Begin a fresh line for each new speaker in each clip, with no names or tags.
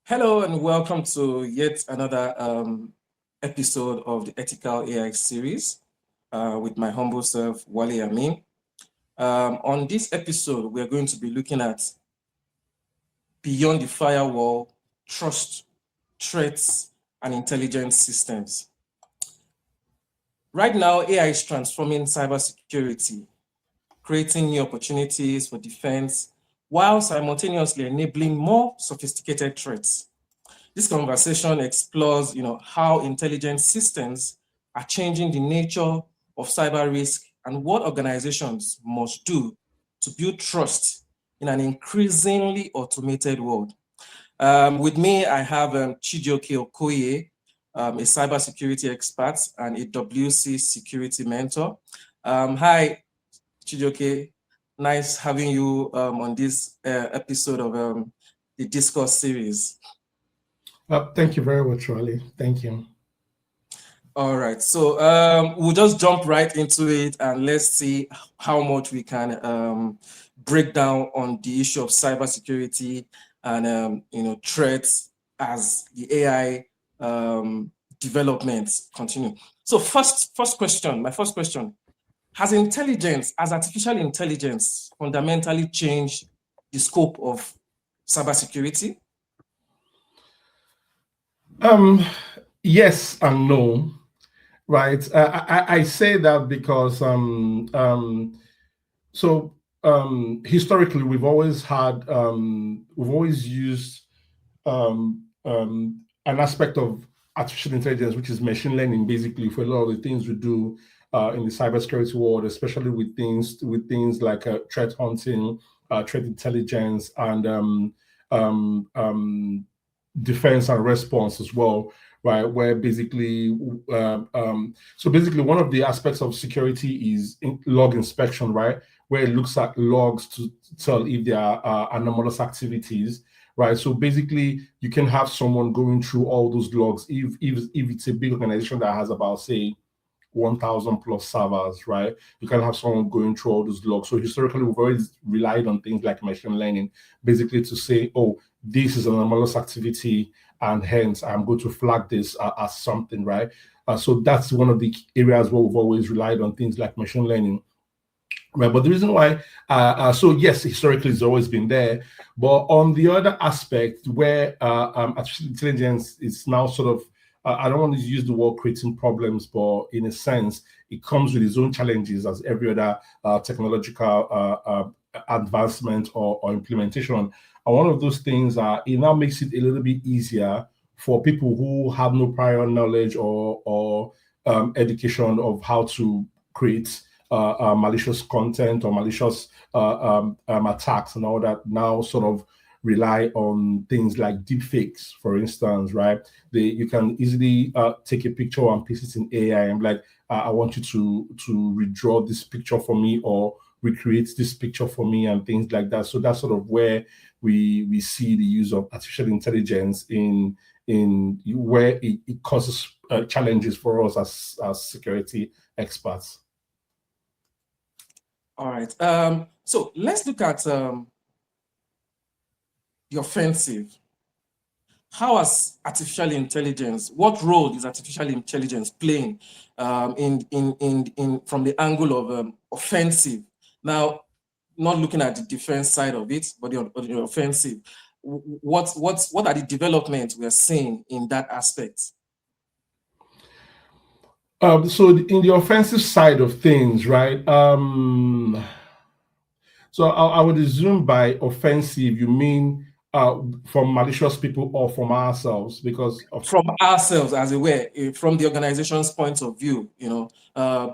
Hello and welcome to yet another episode of the Ethical AI Series with my humble self, Wale Ameen. On this episode, we are going to be looking at beyond the firewall, trust, threats, and intelligence systems. Right now, AI is transforming cybersecurity, creating new opportunities for defense, while simultaneously enabling more sophisticated threats. This conversation explores, how intelligence systems are changing the nature of cyber risk and what organizations must do to build trust in an increasingly automated world. With me, I have Chijioke Okoye, a cybersecurity expert and a WC security mentor. Hi, Chijioke. Nice having you on this episode of the Discourse Series.
Thank you very much, Wale. Thank you.
All right, so we'll just jump right into it and let's see how much we can break down on the issue of cybersecurity and threats as the AI developments continue. So my first question: has artificial intelligence fundamentally changed the scope of cybersecurity?
Yes and no, right? I say that because historically we've always used an aspect of artificial intelligence, which is machine learning, basically for a lot of the things we do in the cybersecurity world, especially with things like threat hunting, threat intelligence, and defense and response as well, right? Where basically, basically one of the aspects of security is log inspection, right? Where it looks at logs to tell if there are anomalous activities, right? So basically, you can have someone going through all those logs if it's a big organization that has about, say, 1,000 plus servers, right? You can have someone going through all those logs. So historically, we've always relied on things like machine learning, basically to say, oh, this is an anomalous activity, and hence I'm going to flag this as something, right? So that's one of the areas where we've always relied on things like machine learning. Right, but the reason why, so yes, historically it's always been there, but on the other aspect where artificial intelligence is now sort of, I don't want to use the word creating problems, but in a sense, it comes with its own challenges as every other technological advancement or implementation. And one of those things, it now makes it a little bit easier for people who have no prior knowledge or education of how to create malicious content or malicious attacks and all that, now sort of rely on things like deepfakes, for instance, right? You can easily take a picture and paste it in AI and be like, I want you to redraw this picture for me or recreate this picture for me and things like that. So that's sort of where we see the use of artificial intelligence in where it causes challenges for us as security experts.
All right. So let's look at the offensive. How has artificial intelligence? What role is artificial intelligence playing in from the angle of offensive? Now, not looking at the defense side of it, but the offensive. What are the developments we are seeing in that aspect?
So in the offensive side of things, right? So I would assume by offensive you mean from malicious people or from ourselves, because
from ourselves, as it were, from the organization's point of view,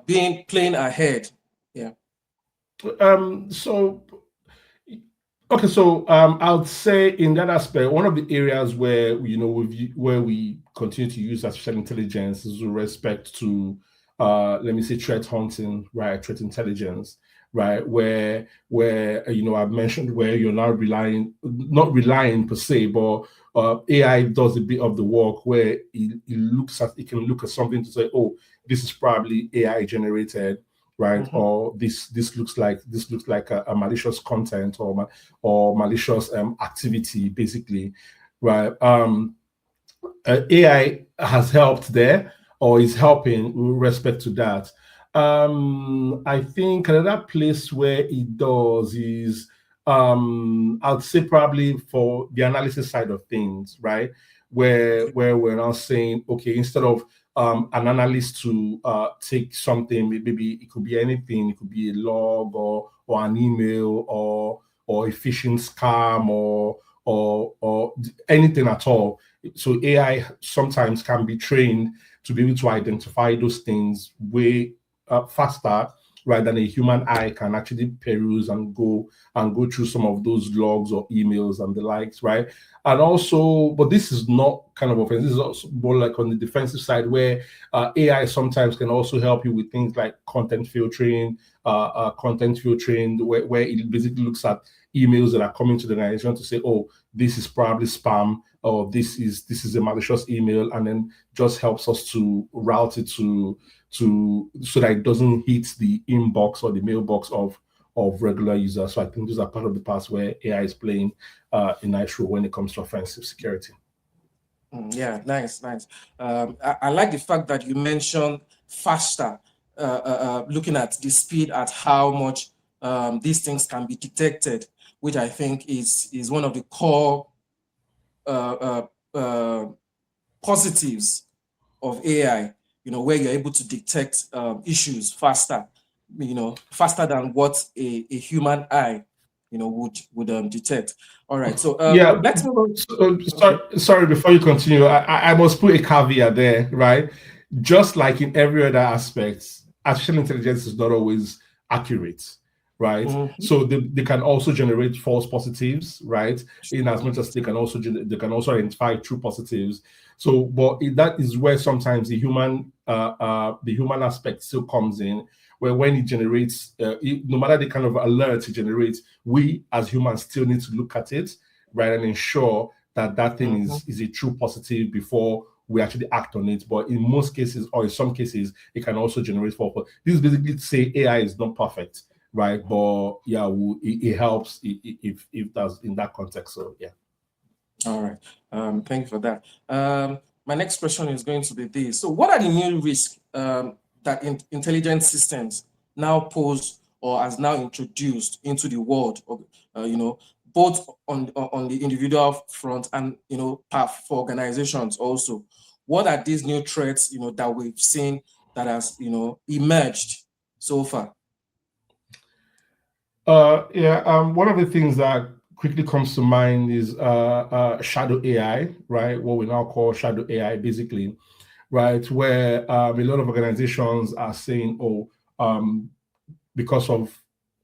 playing ahead. Yeah.
Okay, so I would say in that aspect, one of the areas where where we continue to use artificial intelligence is with respect to let me say threat hunting, right? Threat intelligence, right? Where I've mentioned where you're now not relying per se, but AI does a bit of the work where it can look at something to say, oh, this is probably AI generated, right? Mm-hmm. Or this looks like a malicious content or malicious activity, basically, right? AI has helped there or is helping with respect to that. I think another place where it does is I'd say probably for the analysis side of things, right? Where we're now saying, okay, instead of an analyst to take something, maybe it could be anything, it could be a log or an email or a phishing scam or anything at all. So AI sometimes can be trained to be able to identify those things way faster, right, than a human eye can actually peruse and go through some of those logs or emails and the likes, right? And also, but this is not kind of offensive. This is also more like on the defensive side, where AI sometimes can also help you with things like content filtering, where it basically looks at emails that are coming to the organization to say, oh, this is probably spam, or this is a malicious email, and then just helps us to route it to so that it doesn't hit the inbox or the mailbox of regular users. So I think those are part of the parts where AI is playing a nice role when it comes to offensive security.
Yeah, nice. I like the fact that you mentioned faster, looking at the speed at how much these things can be detected, which I think is one of the core positives of AI, where you're able to detect issues faster, faster than what a human eye, would detect. All right, so
Yeah.
let's move on.
Sorry, before you continue, I must put a caveat there, right? Just like in every other aspect, artificial intelligence is not always accurate, right?
Mhm.
So they can also generate false positives, right? In as much as they can also identify true positives. So, but that is where sometimes the human aspect still comes in, where when it generates, no matter the kind of alert it generates, we as humans still need to look at it, right, and ensure that that thing is a true positive before we actually act on it. But in most cases, or in some cases, it can also generate false. This is basically to say AI is not perfect, right? But yeah, it helps if that's in that context. So yeah.
All right. Thank you for that. My next question is going to be this. So what are the new risks that intelligence systems now pose or has now introduced into the world of, both on the individual front and, for organizations also? What are these new threats, that we've seen that has, emerged so far?
One of the things that quickly comes to mind is shadow AI, right? What we now call shadow AI, basically, right? Where a lot of organizations are saying, oh, because of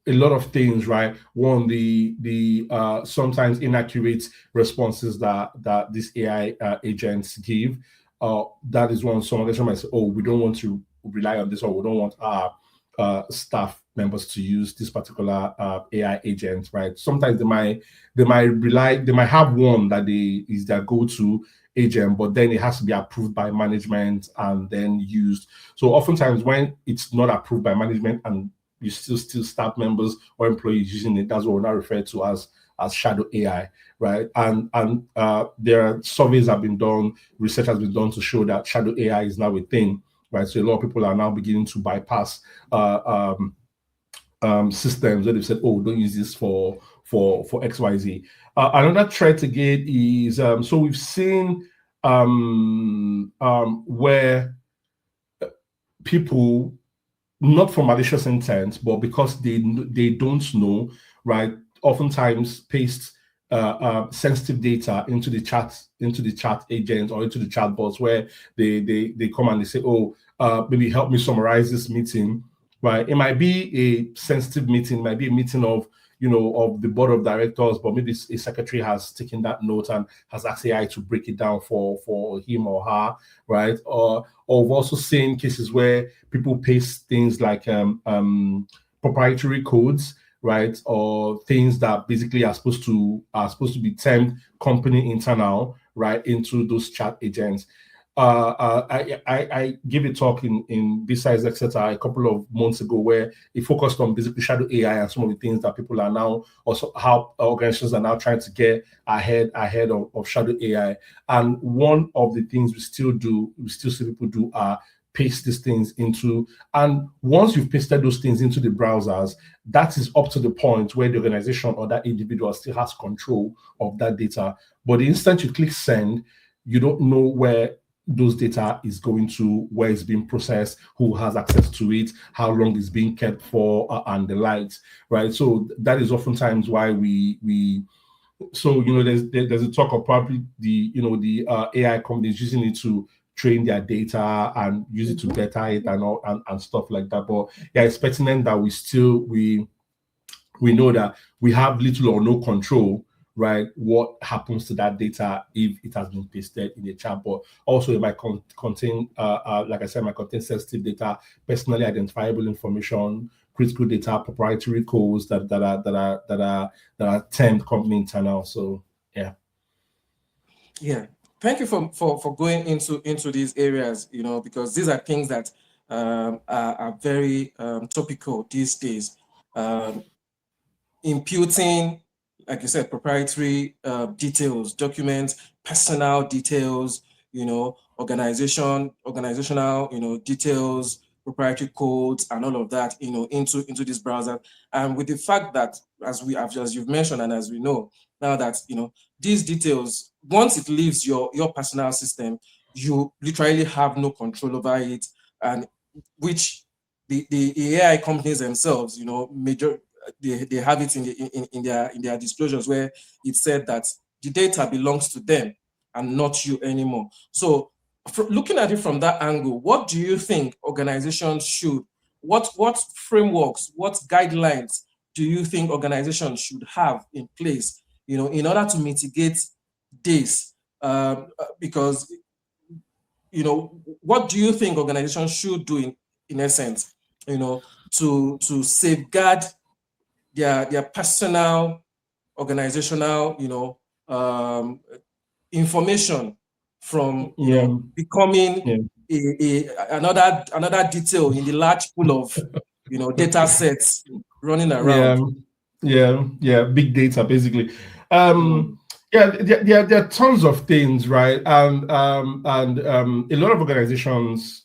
a lot of things, right? One, the sometimes inaccurate responses that these AI agents give. That is one. Some organizations might say, oh, we don't want to rely on this, or we don't want our staff members to use this particular AI agent, right? Sometimes they might have one that is their go-to agent, but then it has to be approved by management and then used. So oftentimes when it's not approved by management and you still staff members or employees using it, that's what we now refer to as shadow AI, right? And there are surveys have been done, research has been done to show that shadow AI is now a thing, right? So a lot of people are now beginning to bypass systems where they've said, "Oh, don't use this for XYZ." Another threat again is so we've seen where people, not for malicious intent, but because they don't know, right? Oftentimes paste sensitive data into the chat agent or into the chat bots, where they come and they say, "Oh, maybe help me summarize this meeting." Right? It might be a sensitive meeting, it might be a meeting of of the board of directors, but maybe a secretary has taken that note and has asked AI to break it down for him or her, right? Or we've also seen cases where people paste things like proprietary codes, right, or things that basically are supposed to be termed company internal, right, into those chat agents. I gave a talk in Besides etc. a couple of months ago where it focused on basically shadow AI and some of the things that people are now, also how organizations are now trying to get ahead of shadow AI. And one of the things we still see people do are paste these things into, and once you've pasted those things into the browsers, that is up to the point where the organization or that individual still has control of that data. But the instant you click send, you don't know where those data is going to, where it's being processed, who has access to it, how long it's being kept for, and the likes, right? So that is oftentimes why we so there's a talk of probably the AI companies using it to train their data and use it to better it and all and stuff like that. But yeah, it's pertinent that we know that we have little or no control, right? What happens to that data if it has been pasted in a chatbot? Also, it might contain, like I said, might contain sensitive data, personally identifiable information, critical data, proprietary codes that are termed company internal. So yeah.
Yeah, thank you for going into these areas, because these are things that are very topical these days. Um, Imputing, like you said, proprietary details, documents, personal details, organizational, details, proprietary codes, and all of that, into this browser. And with the fact that, as you've mentioned, and as we know now that, these details, once it leaves your personal system, you literally have no control over it, and which the AI companies themselves, major they have it in their disclosures where it said that the data belongs to them and not you anymore. So looking at it from that angle, what do you think organizations should, what frameworks, what guidelines do you think organizations should have in place, in order to mitigate this? Because, what do you think organizations should do in essence, to safeguard their personal, organizational, information from,
Yeah.
becoming
Yeah.
another detail in the large pool of, data sets running
Yeah.
around.
Yeah, big data basically.
Mm.
Yeah, there are tons of things, right? And a lot of organizations,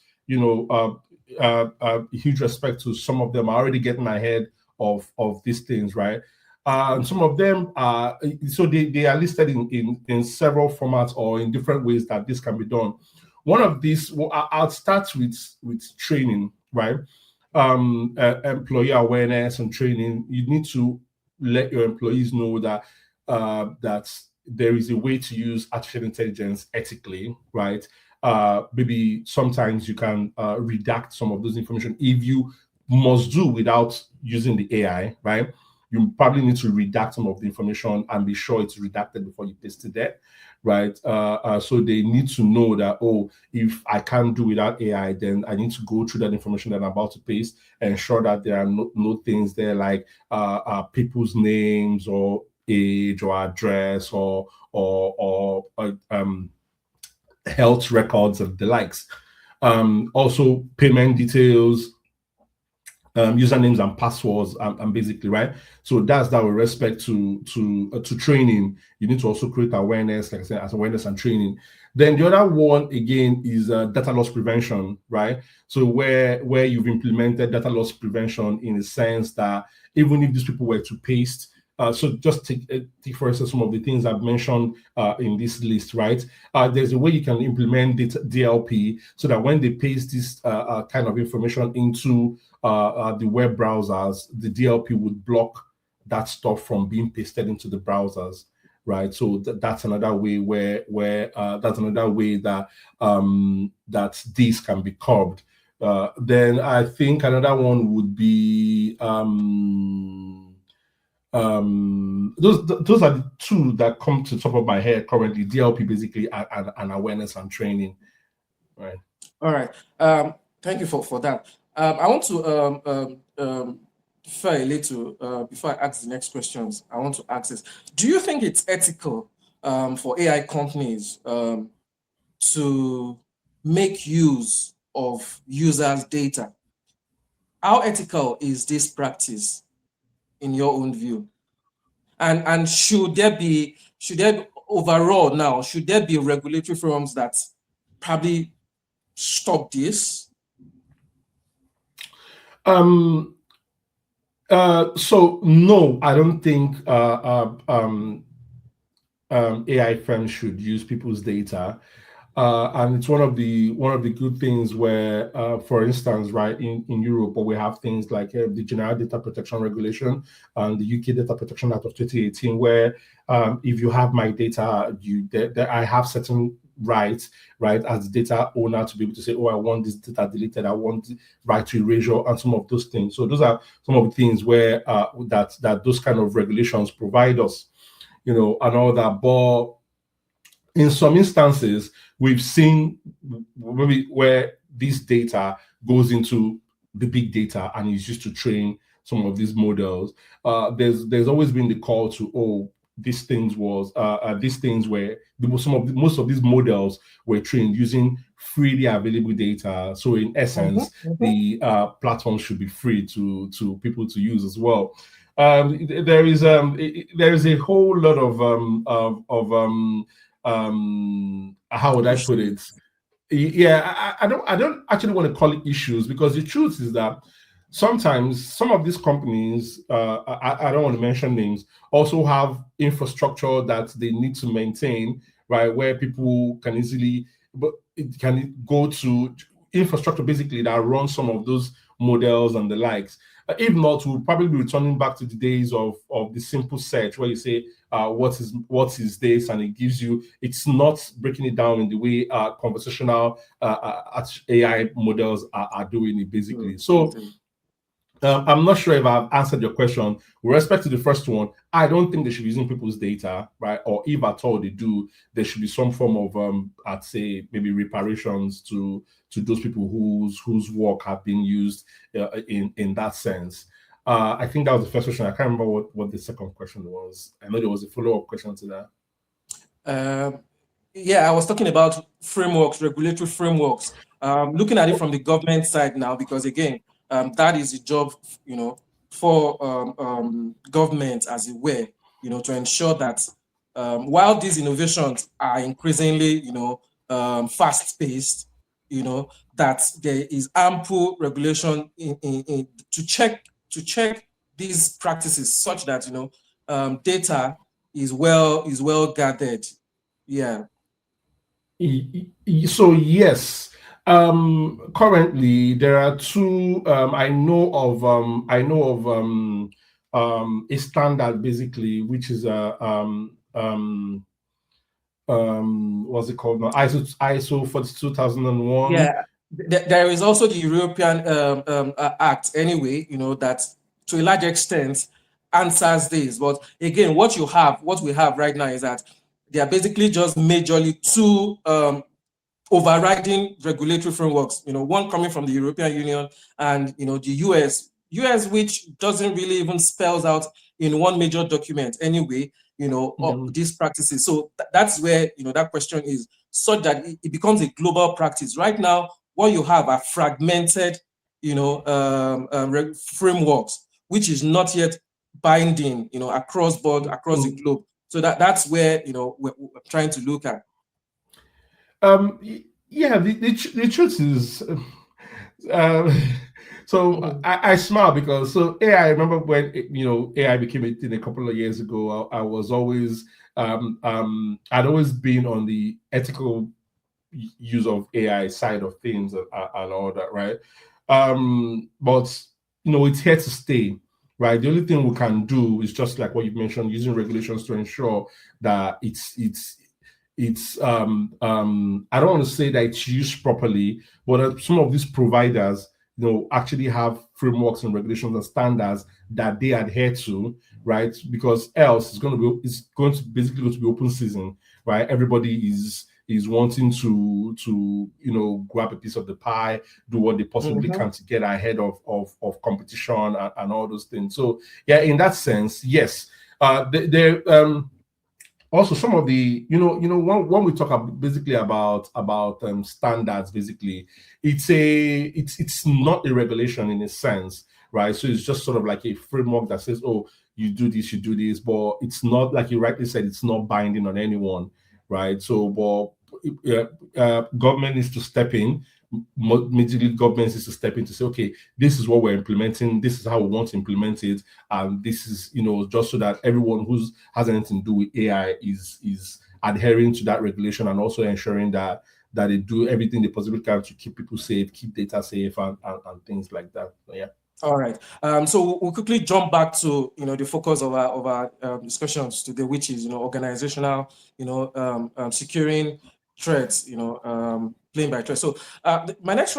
huge respect to some of them are already getting ahead of these things, right? And some of them are, so they are listed in several formats or in different ways that this can be done. One of these, well, I'll start with training, right? Employee awareness and training. You need to let your employees know that there is a way to use artificial intelligence ethically, right? Maybe sometimes you can redact some of those information if you must do without using the AI, right? You probably need to redact some of the information and be sure it's redacted before you paste it there, right? So they need to know that, oh, if I can't do without AI, then I need to go through that information that I'm about to paste and ensure that there are no things there like people's names or age or address or health records and the likes. Also, payment details, usernames and passwords, and basically, right. So that's that with respect to training. You need to also create awareness, like I said, as awareness and training. Then the other one again is data loss prevention, right? So where you've implemented data loss prevention in the sense that even if these people were to paste, so just take for instance some of the things I've mentioned in this list, right? There's a way you can implement DLP so that when they paste this kind of information into the web browsers, the DLP would block that stuff from being pasted into the browsers, right? So that's another way where that's another way that that these can be curbed. Then I think another one would be those are the two that come to the top of my head currently: DLP basically and awareness and training, right?
All right. Thank you for that. I want to defer a little before I ask the next questions. I want to ask this: do you think it's ethical for AI companies to make use of users' data. How ethical is this practice in your own view? And should there be overall now, should there be regulatory forums that probably stop this?
So no, I don't think AI firms should use people's data. And it's one of the good things where, for instance, right in Europe, where we have things like the General Data Protection Regulation and the UK Data Protection Act of 2018, where if you have my data, I have certain rights, right, as data owner to be able to say, oh, I want this data deleted, I want the right to erasure, and some of those things. So those are some of the things where that those kind of regulations provide us, and all that. But in some instances, we've seen maybe where this data goes into the big data and is used to train some of these models. There's always been the call to, these things were most of these models were trained using freely available data. So in essence, the platform should be free to people to use as well. There is a whole lot of how would I put it? Yeah, I don't actually want to call it issues, because the truth is that sometimes some of these companies, I don't want to mention names, also have infrastructure that they need to maintain, right, where people can easily, but it can go to infrastructure basically that runs some of those models and the likes. If not, we'll probably be returning back to the days of the simple search, where you say, what is this, and it gives you, it's not breaking it down in the way conversational AI models are doing it basically. So I'm not sure if I've answered your question. With respect to the first one, I don't think they should be using people's data, right? Or if at all they do, there should be some form of, I'd say maybe reparations to those people whose work have been used in that sense. I think that was the first question. I can't remember what the second question was. I know there was a follow-up question to
that. Yeah, I was talking about frameworks, regulatory frameworks. Looking at it from the government side now, because again, that is the job, for government as it were, to ensure that while these innovations are increasingly, fast-paced, that there is ample regulation to check these practices, such that data is well gathered. Yeah.
So yes, currently there are two. I know of a standard basically, which is what's it called now? ISO 42001.
Yeah, there is also the European Act anyway. That to a large extent answers this. But again, what we have right now is that they are basically just majorly two overriding regulatory frameworks, one coming from the European Union and, the US, which doesn't really even spells out in one major document anyway, these practices. So that's where, that question is, such that it becomes a global practice. Right now, what you have are fragmented, frameworks, which is not yet binding, across the globe. So that's where, we're trying to look at.
Yeah, the truth is, so I smile because AI. I remember when AI became a thing a couple of years ago. I was always I'd always been on the ethical use of AI side of things and all that, right? But it's here to stay, right? The only thing we can do is just like what you mentioned, using regulations to ensure that it's I don't want to say that it's used properly, but some of these providers actually have frameworks and regulations and standards that they adhere to, right? Because else it's going to basically go to be open season, right? Everybody is wanting to grab a piece of the pie, do what they possibly can to get ahead of competition and all those things. So yeah, in that sense, yes, also some of the when we talk about basically about standards, basically it's not a regulation in a sense, right? So it's just sort of like a framework that says, oh, you do this, but it's not, like you rightly said, it's not binding on anyone, right? So but government needs to step in. Majorly governments is to step in to say, okay, this is what we're implementing, this is how we want to implement it, and this is, just so that everyone who has anything to do with AI is adhering to that regulation, and also ensuring that they do everything they possibly can to keep people safe, keep data safe, and things like that. So, yeah.
All right. So we'll quickly jump back to the focus of our discussions today, which is organizational, securing threats, playing by threats. So my next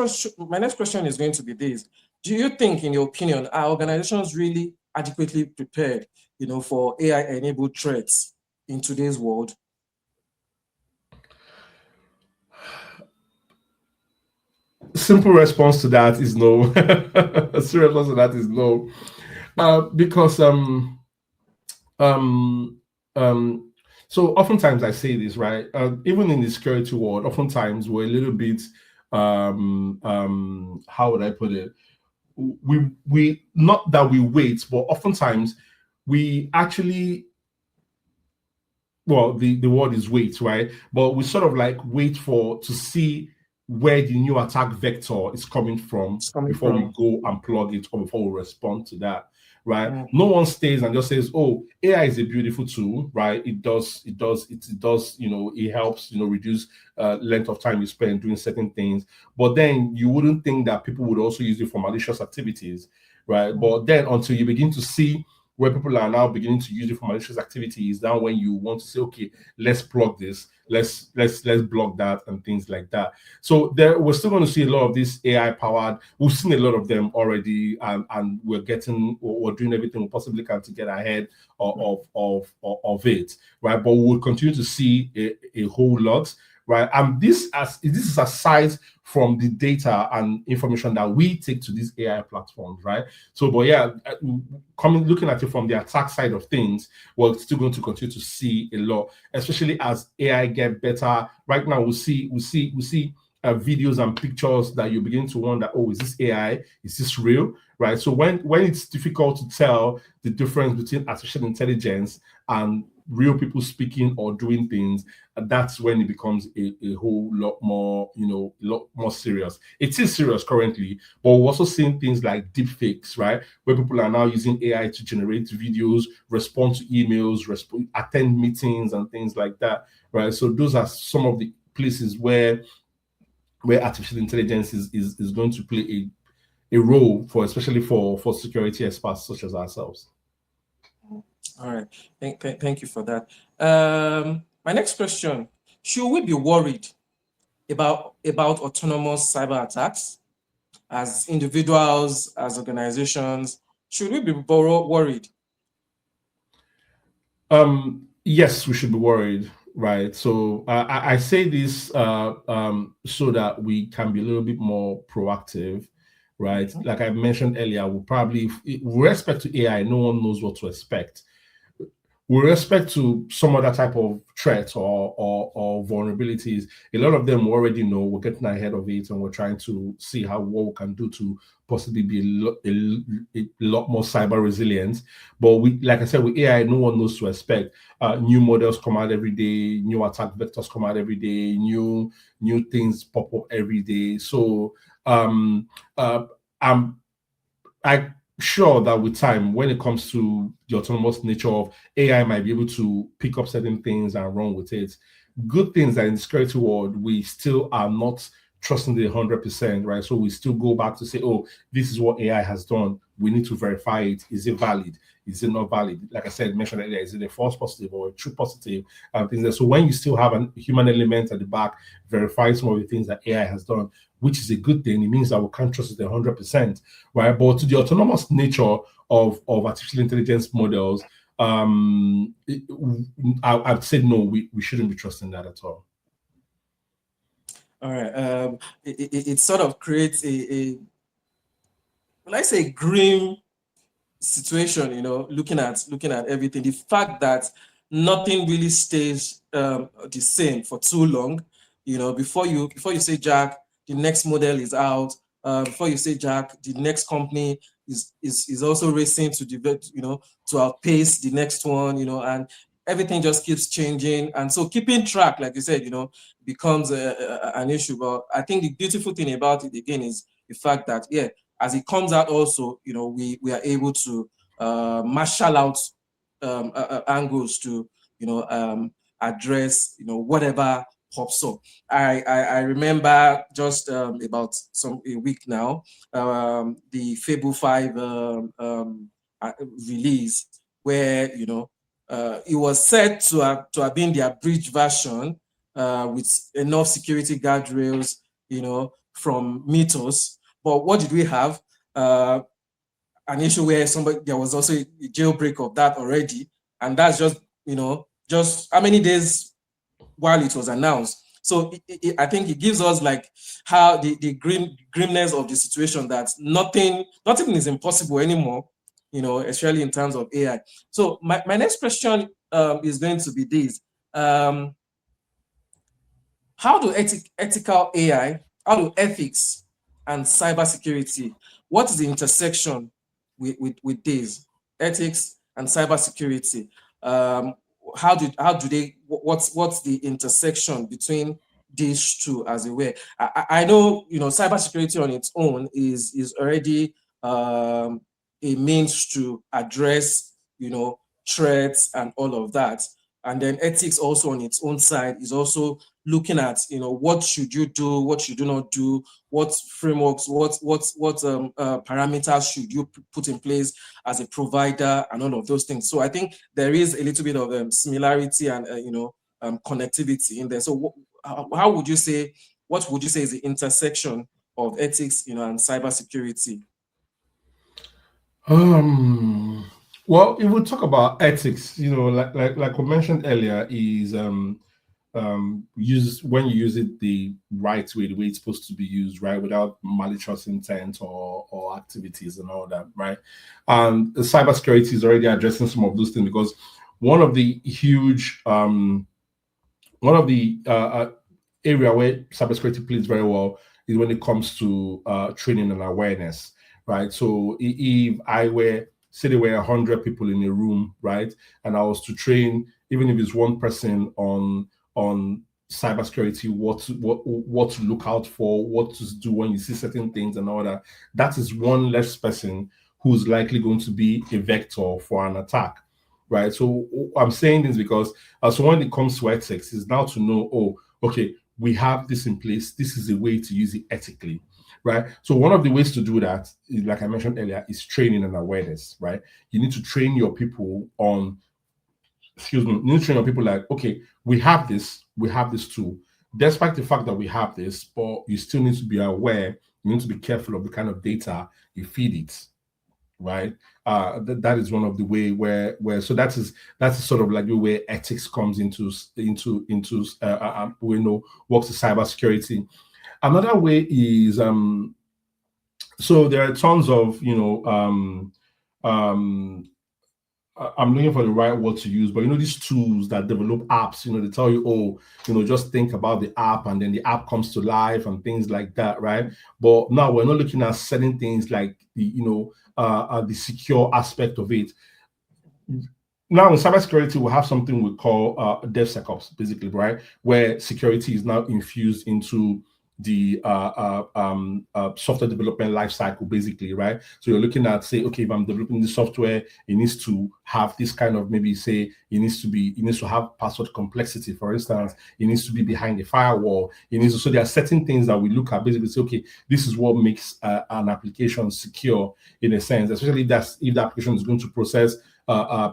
question is going to be this: do you think, in your opinion, are organizations really adequately prepared, for AI-enabled threats in today's world?
Simple response to that is no. A serious response to that is no, because um um so oftentimes I say this, right? Even in the security world, oftentimes we're a little bit how would I put it? We not that we wait, but oftentimes we actually, well, the word is wait, right? But we sort of like wait for to see where the new attack vector is coming from
It's coming
before we
from.
go and plug it, or before we respond to that, right?
Mm,
No one stays and just says, oh, AI is a beautiful tool, right? It does, it helps, reduce length of time you spend doing certain things. But then you wouldn't think that people would also use it for malicious activities, right?
mm,
But then until you begin to see where people are now beginning to use it for malicious activities, now when you want to say, okay, let's plug this, let's block that, and things like that. So there, we're still going to see a lot of this AI powered. We've seen a lot of them already, and we're doing everything we possibly can to get ahead of it, right? But we'll continue to see a whole lot, right? And this is aside from the data and information that we take to these AI platforms, right? So, but yeah, looking at it from the attack side of things, we're still going to continue to see a lot, especially as AI get better. Right now, we see videos and pictures that you begin to wonder, oh, is this AI? Is this real? Right. So when it's difficult to tell the difference between artificial intelligence and real people speaking or doing things, that's when it becomes a whole lot more, a lot more serious. It is serious currently, but we're also seeing things like deep fakes, right? Where people are now using AI to generate videos, respond to emails, attend meetings, and things like that, right? So those are some of the places where artificial intelligence is going to play a role for, especially for security experts such as ourselves.
all right. Thank you for that. My next question: should we be worried about autonomous cyber attacks as individuals, as organizations? Should we be worried?
Yes, we should be worried, right? So I say this so that we can be a little bit more proactive, right?
Mhm.
Like I mentioned earlier, we probably, with respect to AI, no one knows what to expect. With respect to some other type of threats or vulnerabilities, a lot of them we already know. We're getting ahead of it, and we're trying to see what we can do to possibly be a lot more cyber resilient. But we, like I said, with AI, no one knows to expect. New models come out every day, new attack vectors come out every day, new things pop up every day. So I'm I sure that with time, when it comes to the autonomous nature of AI, might be able to pick up certain things and run with it. Good things that in the security world, we still are not trusting the 100%, right? So we still go back to say, oh, this is what AI has done. We need to verify it. Is it valid? Is it not valid? Like I said, mentioned earlier, is it a false positive or a true positive? And things like that. So when you still have a human element at the back, verifying some of the things that AI has done, which is a good thing, it means that we can't trust it 100%, right? But to the autonomous nature of artificial intelligence models, I'd say no, we shouldn't be trusting that at all.
All right. It sort of creates well, I say, grim situation. Looking at everything. The fact that nothing really stays the same for too long. Before you say Jack, the next model is out. Before you say Jack, the next company is also racing to develop, to outpace the next one, and everything just keeps changing. And so keeping track, like you said, becomes an issue. But I think the beautiful thing about it again is the fact that, yeah, as it comes out also, we are able to marshal out angles to, address, whatever pops up. I remember just about a week now, the Fable 5 release, where it was said to have been their bridge version, with enough security guardrails, from Mythos. But what did we have? An issue where there was also a jailbreak of that already, and that's just how many days while it was announced. So I think it gives us like how the grimness of the situation, that nothing is impossible anymore, especially in terms of AI. So my next question is going to be this. How do ethical AI, how do ethics and cybersecurity, what is the intersection with these ethics and cybersecurity? How do they, what's the intersection between these two, as it were? I know, cybersecurity on its own is already a means to address, threats and all of that. And then ethics also on its own side is also looking at, what should you do, what should you not do, what frameworks, what parameters should you put in place as a provider, and all of those things. So I think there is a little bit of similarity and connectivity in there. So how would you say, what would you say is the intersection of ethics, and cybersecurity?
Well, if we talk about ethics, like we mentioned earlier, is use when you use it the right way, the way it's supposed to be used, right, without malicious intent or activities and all that, right? And cybersecurity is already addressing some of those things, because one of the huge one of the area where cybersecurity plays very well is when it comes to training and awareness, right? So if I were, say there were 100 people in a room, right, and I was to train, even if it's one person on cybersecurity, what to look out for, what to do when you see certain things and all that, that is one less person who's likely going to be a vector for an attack, right? So I'm saying this because so when it comes to ethics, is now to know, oh, okay, we have this in place, this is a way to use it ethically, right? So one of the ways to do that is, like I mentioned earlier, is training and awareness, right? You need to train your people on, you need to train your people like, okay, we have this tool. Despite the fact that we have this, but you still need to be aware, you need to be careful of the kind of data you feed it, right? That is one of the way where so that's sort of like the way ethics comes into we know works with cybersecurity. Another way is so there are tons of I'm looking for the right word to use, but these tools that develop apps, they tell you, oh, just think about the app and then the app comes to life and things like that, right? But now we're not looking at certain things like the secure aspect of it. Now in cybersecurity, we have something we call DevSecOps, basically, right? Where security is now infused into the software development lifecycle, basically, right? So you're looking at, say, okay, if I'm developing the software, it needs to have this kind of, maybe say it needs to have password complexity, for instance. It needs to be behind the firewall. So there are certain things that we look at, basically say, okay, this is what makes an application secure in a sense, especially if the application is going to process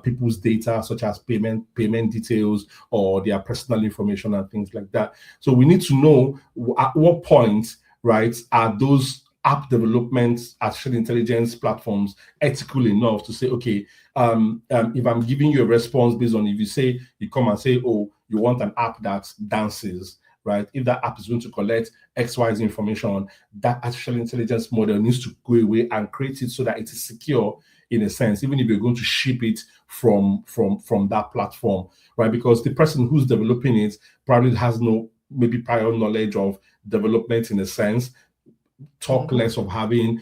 people's data, such as payment details or their personal information and things like that. So we need to know at what point, right, are those app development artificial intelligence platforms ethical enough to say, okay, if I'm giving you a response based on, if you come and say, oh, you want an app that dances, right? If that app is going to collect XYZ information, that artificial intelligence model needs to go away and create it so that it is secure in a sense, even if you're going to ship it from that platform, right? Because the person who's developing it probably has no maybe prior knowledge of development in a sense, talk less of having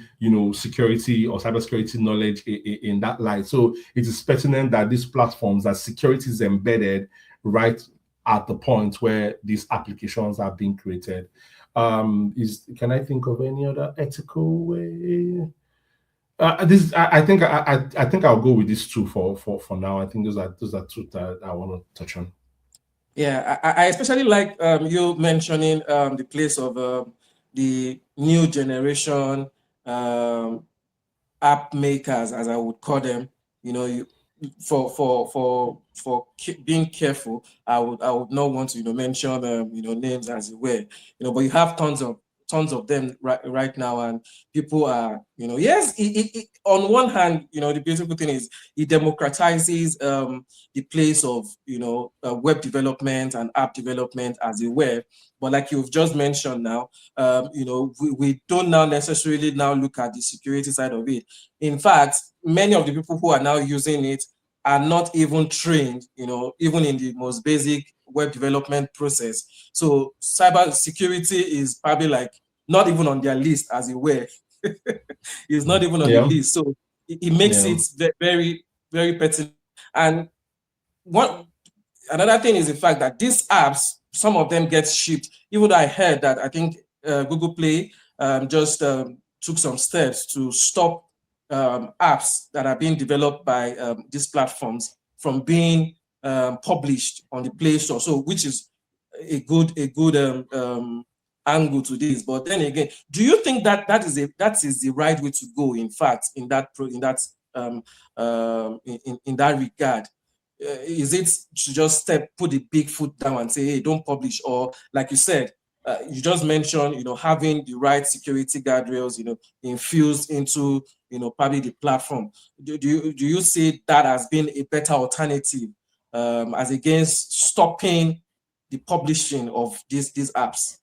security or cybersecurity knowledge in that light. So it is pertinent that these platforms, that security is embedded right at the point where these applications are being created. Can I think of any other ethical way? I think I'll go with these two for now. I think those are two that I want to touch on.
Yeah, I especially like you mentioning the place of the new generation app makers, as I would call them. You being careful, I would not want to mention names as it were, but you have tons of them right now, and people are yes, on one hand, the beautiful thing is it democratizes the place of web development and app development as it were. But like you've just mentioned now, we don't now necessarily now look at the security side of it. In fact, many of the people who are now using it are not even trained, even in the most basic web development process. So cyber security is probably like not even on their list, as it were. It's not even on the list. So it makes it very, very pertinent. And another thing is the fact that these apps, some of them get shipped. Even though I heard that, I think Google Play just took some steps to stop apps that are being developed by these platforms from being published on the Play Store. So, which is a good angle to this. But then again, do you think that that is the right way to go? In fact, in that regard, is it to just put the big foot down and say, hey, don't publish? Or like you said, you just mentioned, having the right security guardrails, infused into, probably the platform. Do you see that as being a better alternative as against stopping the publishing of these apps?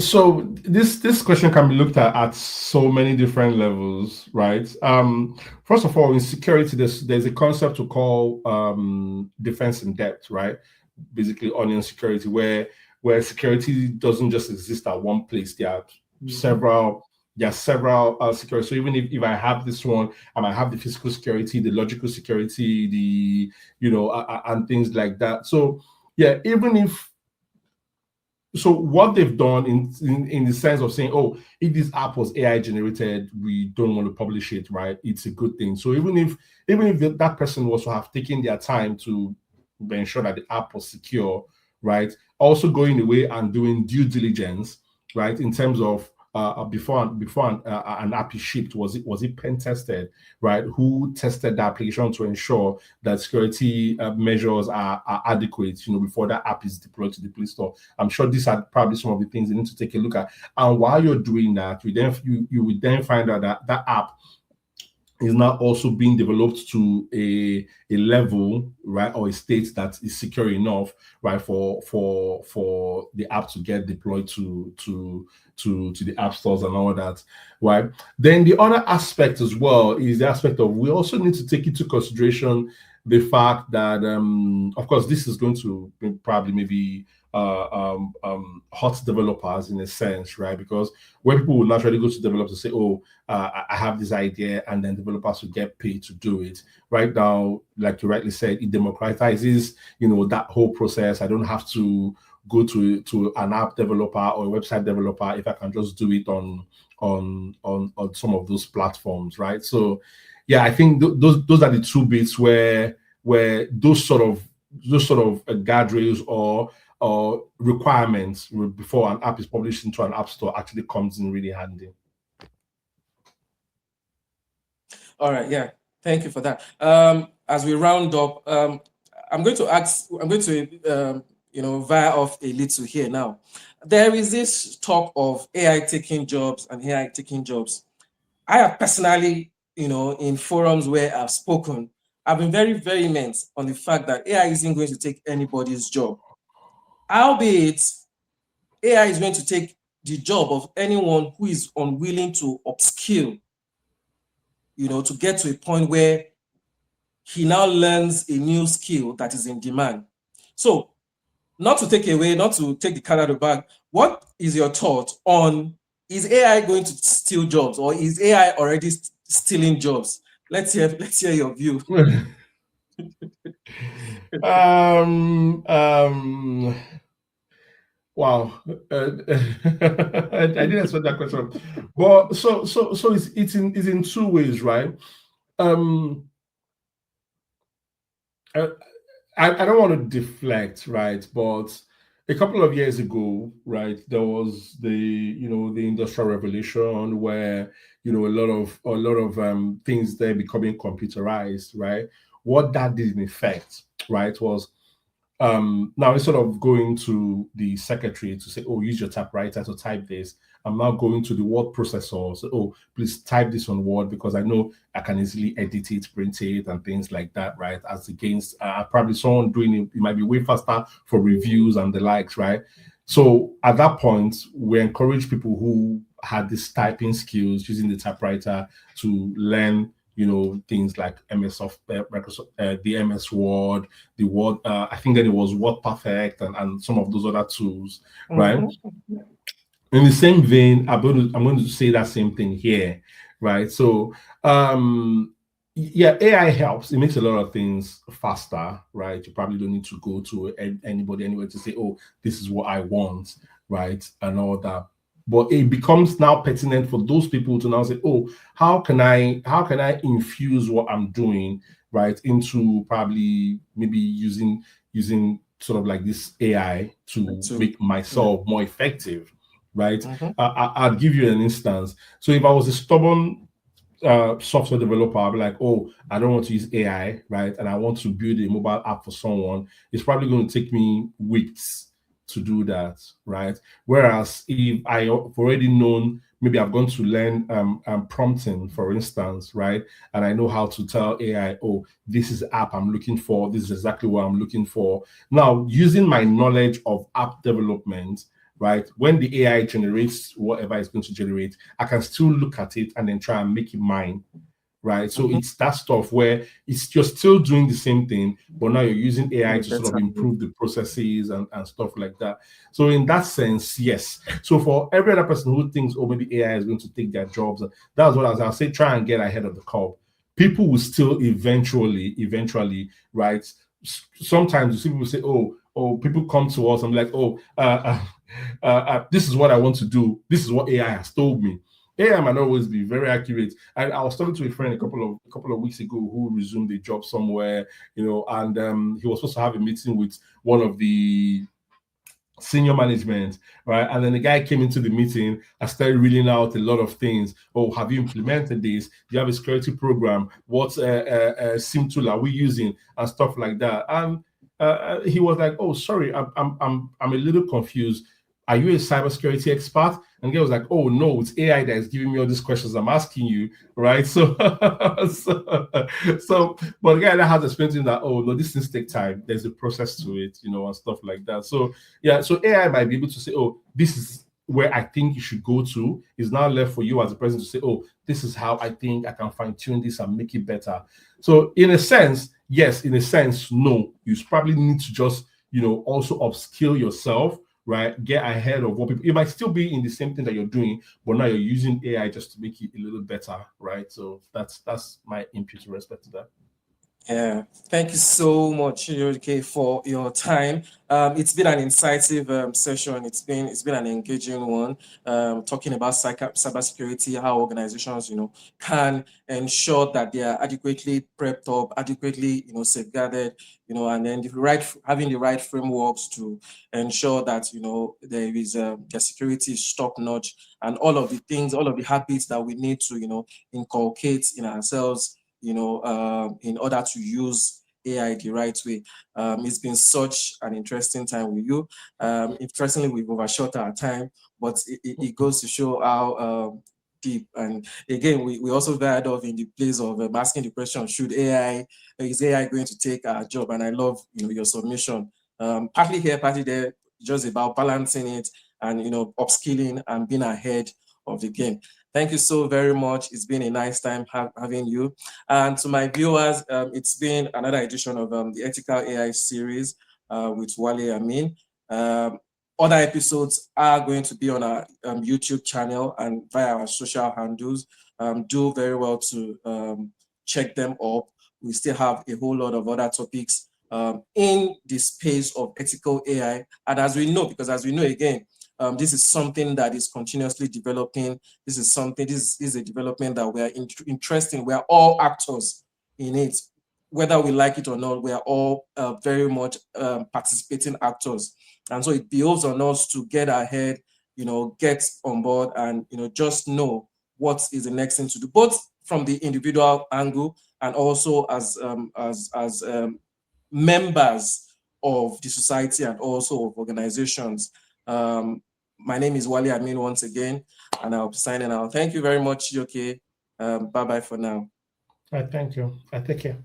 So this question can be looked at so many different levels, right? First of all, in security, there's a concept to call defense in depth, right? Basically, onion security, where security doesn't just exist at one place. There are several security. So even if I have this one, I might have the physical security, the logical security, the and things like that. So yeah, so what they've done in the sense of saying, oh, if this app was AI generated, we don't want to publish it, right? It's a good thing. So even if that person was to have taken their time to ensure that the app was secure, right? Also going away and doing due diligence, right? In terms of before an app is shipped, was it pen tested, right? Who tested the application to ensure that security measures are adequate, before that app is deployed to the Play Store? I'm sure these are probably some of the things you need to take a look at. And while you're doing that, you would then find out that that app is now also being developed to a level, right, or a state that is secure enough, right, for the app to get deployed to the app stores and all that, right? Then the other aspect as well is the aspect of, we also need to take into consideration the fact that, of course, this is going to probably maybe hot developers in a sense, right? Because where people will naturally go to developers to say, oh, I have this idea, and then developers will get paid to do it. Right now, like you rightly said, it democratizes, that whole process. I don't have to go to an app developer or a website developer if I can just do it on some of those platforms, right? So, yeah, I think those are the two bits where those sort of guardrails or requirements before an app is published into an app store actually comes in really handy.
All right, yeah, thank you for that. As we round up, I'm going to veer off a little here now. There is this talk of AI taking jobs and AI taking jobs. I have personally, in forums where I've spoken, I've been very vehement on the fact that AI isn't going to take anybody's job. albeit AI is going to take the job of anyone who is unwilling to upskill, to get to a point where he now learns a new skill that is in demand. So, not to take away, not to take the cat out of the bag, what is your thought on, is AI going to steal jobs, or is AI already stealing jobs? Let's hear your view.
um, wow, I didn't expect that question. But so it's in two ways, right? Um, uh, I don't want to deflect, right? But a couple of years ago, right, there was the industrial revolution where a lot of things there becoming computerized, right? What that did in effect, right, was now instead of going to the secretary to say, oh, use your typewriter to type this, I'm now going to the word processor. So, oh, please type this on Word because I know I can easily edit it, print it, and things like that, right? As against probably someone doing it might be way faster for reviews and the likes, right? So at that point, we encourage people who had this typing skills using the typewriter to learn things like Microsoft, the MS Word, the Word. I think then it was Word Perfect and some of those other tools, right?
Mm-hmm.
In the same vein, I'm going to say that same thing here, right? So, yeah, AI helps. It makes a lot of things faster, right? You probably don't need to go to anybody anywhere to say, "Oh, this is what I want," right, and all that. But it becomes now pertinent for those people to now say, "Oh, how can I infuse what I'm doing, right, into probably maybe using sort of like this AI to
So,
make
yeah.
myself more effective." Right?
Mm-hmm.
I'll give you an instance. So if I was a stubborn software developer, I'll be like, oh, I don't want to use AI, right? And I want to build a mobile app for someone. It's probably going to take me weeks to do that, right? Whereas if I've already known, maybe I've gone to learn prompting, for instance, right? And I know how to tell AI, oh, this is the app I'm looking for. This is exactly what I'm looking for. Now, using my knowledge of app development, right? When the AI generates whatever it's going to generate, I can still look at it and then try and make it mine, right? So
Mm-hmm.
it's that stuff where you're still doing the same thing, but now you're using AI
Yeah,
to sort of
better.
improve the processes and stuff like that. So in that sense, yes. So for every other person who thinks, oh, maybe AI is going to take their jobs, that's what I'll say, try and get ahead of the curve. People will still eventually, right? Sometimes you see people say, oh, people come to us and be like, oh, this is what I want to do. This is what AI has told me. AI might not always be very accurate. I was talking to a friend a couple of weeks ago who resumed a job somewhere, and he was supposed to have a meeting with one of the senior management, right? And then the guy came into the meeting and started reading out a lot of things. Oh, have you implemented this? Do you have a security program? What SIM tool are we using? And stuff like that. And he was like, "Oh, sorry, I'm a little confused. Are you a cybersecurity expert?" And the guy was like, "Oh no, it's AI that is giving me all these questions I'm asking you, right?" So, but the guy that has explained to him that, "Oh no, these things take time. There's a process to it, and stuff like that." So yeah, so AI might be able to say, oh, this is where I think you should go to. It's now left for you as a person to say, oh, this is how I think I can fine tune this and make it better. So, in a sense, yes, in a sense, no. You probably need to just, also upskill yourself, right? Get ahead of what people, it might still be in the same thing that you're doing, but now you're using AI just to make it a little better, right? So, that's my input with respect to that.
Yeah, thank you so much, Chijioke, for your time. It's been an incisive session. It's been an engaging one. Talking about cybersecurity, how organizations, can ensure that they are adequately prepped up, adequately, safeguarded, and then having the right frameworks to ensure that there is the security is top notch, and all of the things, all of the habits that we need to, inculcate in ourselves, in order to use AI the right way. It's been such an interesting time with you. Interestingly, we've overshot our time, but it goes to show how deep. And again, we also veered off in the place of asking the question: is AI going to take our job? And I love your submission. Partly here, partly there. just about balancing it and, upskilling and being ahead of the game. Thank you so very much. It's been a nice time having you. And to my viewers, it's been another edition of the Ethical AI series with Wale Ameen. Other episodes are going to be on our YouTube channel and via our social handles. Do very well to check them up. We still have a whole lot of other topics in the space of ethical AI. And as we know, because as we know again, this is something that is continuously developing. This is a development that we are interested in. We are all actors in it. Whether we like it or not, we are all very much participating actors. And so it behoves on us to get ahead, get on board and, just know what is the next thing to do, both from the individual angle and also as members of the society and also of organizations. My name is Wale Ameen once again, and I'll be signing out. Thank you very much, Chijioke. Bye-bye for now.
Thank you. Take care.